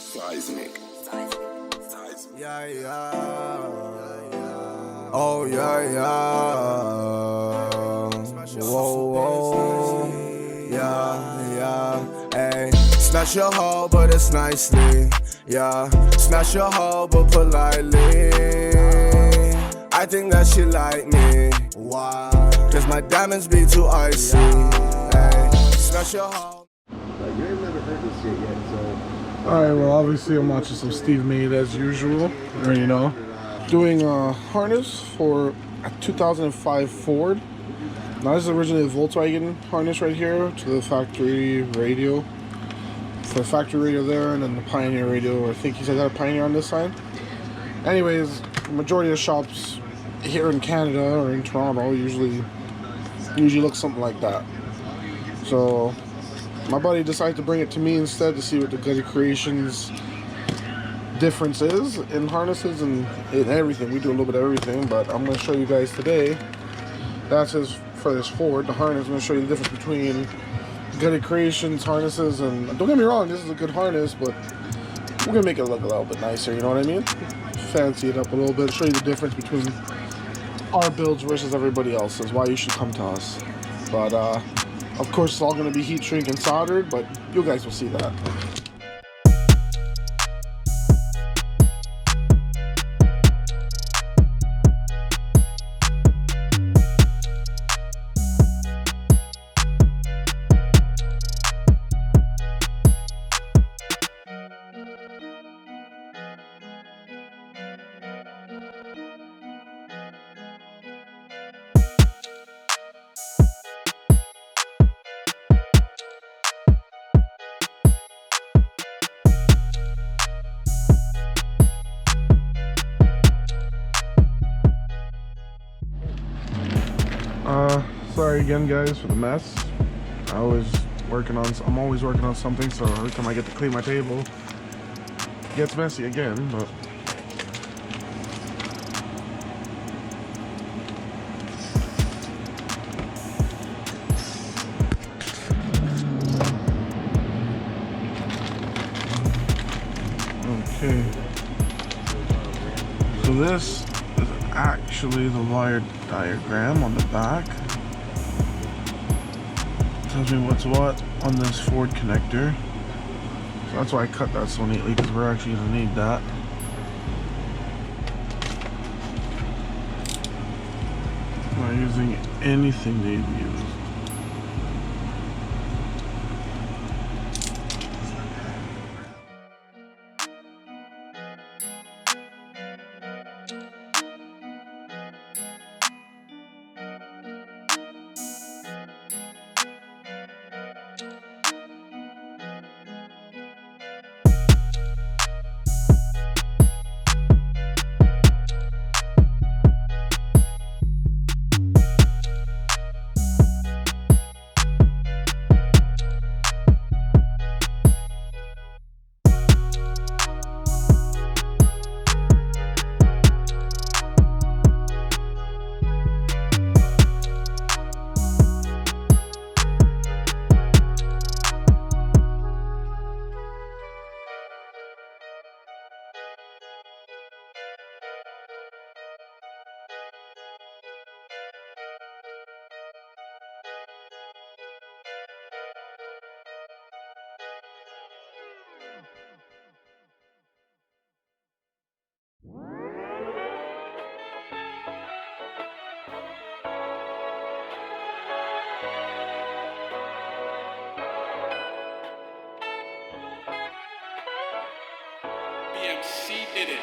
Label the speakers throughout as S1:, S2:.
S1: Seismic.
S2: Yeah, yeah. Oh, yeah, yeah. Whoa, whoa. Yeah, yeah. Hey, smash your hoe, but it's nicely. Yeah, smash your hoe, but politely. I think that she like me. Why? Cause my diamonds be too icy. Hey, smash your hoe.
S3: You ain't never heard this shit yet, so.
S4: Alright, well, obviously I'm watching some Steve Made as usual, you know. Doing a harness for a 2005 Ford. Now this is originally a Volkswagen harness right here to the factory radio. For the factory radio there, and then the Pioneer radio, I think he said that Pioneer on this side. Anyways, the majority of shops here in Canada or in Toronto usually look something like that. So my buddy decided to bring it to me instead to see what the Gutted Creations difference is in harnesses and in everything. We do a little bit of everything, but I'm going to show you guys today. That's for this Ford, the harness. I'm going to show you the difference between Gutted Creations harnesses, and don't get me wrong, this is a good harness, but we're going to make it look a little bit nicer, you know what I mean? Fancy it up a little bit, show you the difference between our builds versus everybody else's, why you should come to us. But of course, it's all going to be heat shrink and soldered, but you guys will see that. Sorry again, guys, for the mess. I'm always working on something, so every time I get to clean my table, it gets messy again, but okay. So this is actually the wire diagram on the back. Tells me what's what on this Ford connector. So that's why I cut that so neatly, because we're actually going to need that. I'm not using anything they've used.
S5: BMC did it.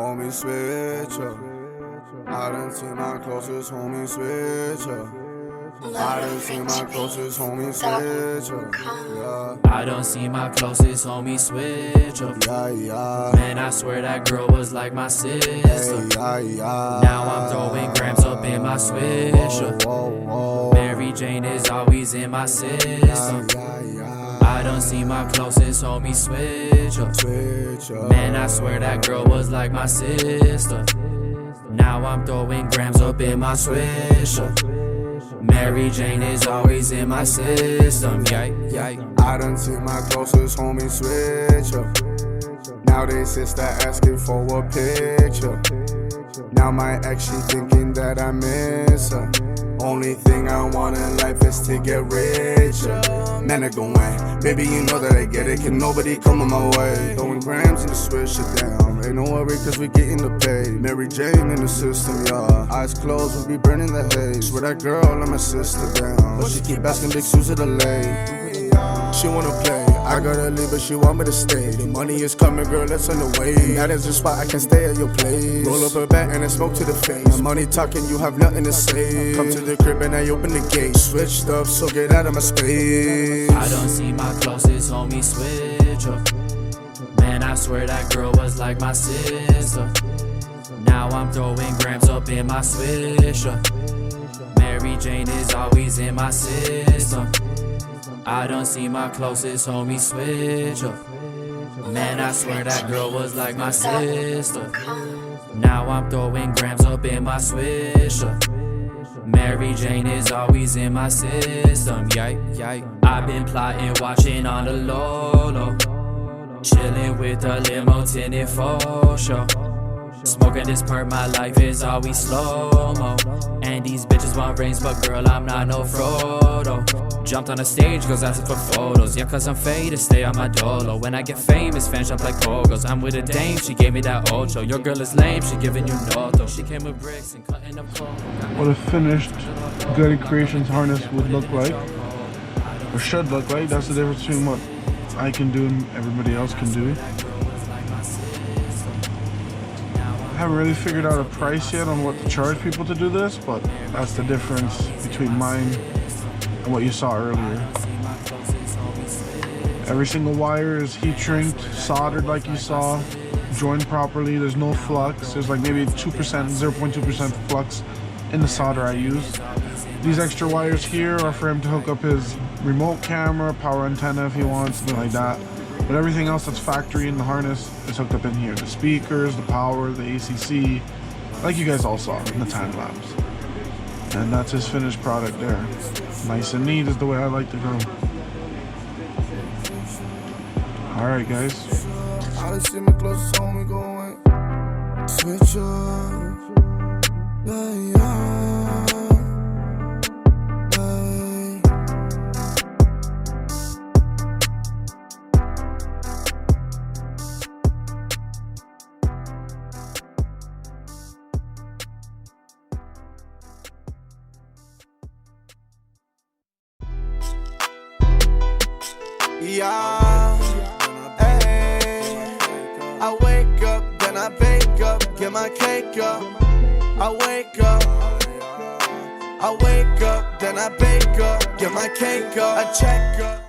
S2: homie switch up. I done seen my closest homie switch up. I done seen my closest homie switch up. Yeah.
S1: I done seen my closest homie switch up.
S2: Yeah, yeah.
S1: Man, I swear that girl was like my sister.
S2: Yeah, yeah.
S1: Now I'm throwing grams up in my swisher. Mary Jane is always in my system. I done seen my closest homie switch up. Man, I swear that girl was like my sister. Now I'm throwing grams up in my swisher. Mary Jane is always in my system.
S2: I done seen my closest homie switch up. Now they sister asking for a picture. Now my ex, she thinking that I miss her. Only thing I want in life is to get richer. Man, I going, baby, you know that I get it. Can nobody come on my way? Throwing grams in the swisher down. Ain't no worry, cause we getting the pay. Mary Jane in the system, y'all. Eyes closed, we be burning the haze. Swear that girl, I'm my sister down. But she keep asking BigSousa to lay. She wanna play, I gotta leave, but she want me to stay. The money is coming, girl, that's on the way. That is the spot I can stay at your place. Roll up a bat and then smoke to the face. Money talking, you have nothing to say. Come to the crib and I open the gate. Switched up, so get out of my space.
S1: I done see my closest homie switch up. Man, I swear that girl was like my sister. Now I'm throwing grams up in my swisher. Mary Jane is always in my system. I done see my closest homie switch up. Man, I swear that girl was like my sister. Now I'm throwing grams up in my swisher. Mary Jane is always in my system. I've been plotting, watching on the low. Chilling with a limo tinted for show. Smoking this perk, my life is always slow-mo. And these bitches want rings, but girl, I'm not no Frodo. Jumped on a stage, girls asking for photos. Yeah, cause I'm faded, stay on my dolo. When I get famous, fans jump like pogos. I'm with a dame, she gave me that ocho. Your girl is lame, she giving you noto. She came with bricks and cutting up coal.
S4: What a finished Gutted Creations harness would look like, or should look like. That's the difference between what I can do and everybody else can do. I haven't really figured out a price yet on what to charge people to do this, but that's the difference between mine and what you saw earlier. Every single wire is heat shrinked, soldered like you saw, joined properly. There's no flux. There's like maybe 2%, 0.2% flux in the solder I use. These extra wires here are for him to hook up his remote camera, power antenna if he wants, something like that. But everything else that's factory in the harness is hooked up in here. The speakers, the power, the ACC, like you guys all saw in the time lapse. And that's his finished product there. Nice and neat is the way I like to go. Alright guys.
S2: I see my closest homie going. Switch up. Yeah. Yeah, hey. I wake up, then I bake up, get my cake up. I wake up, then I bake up, get my cake up. I check up.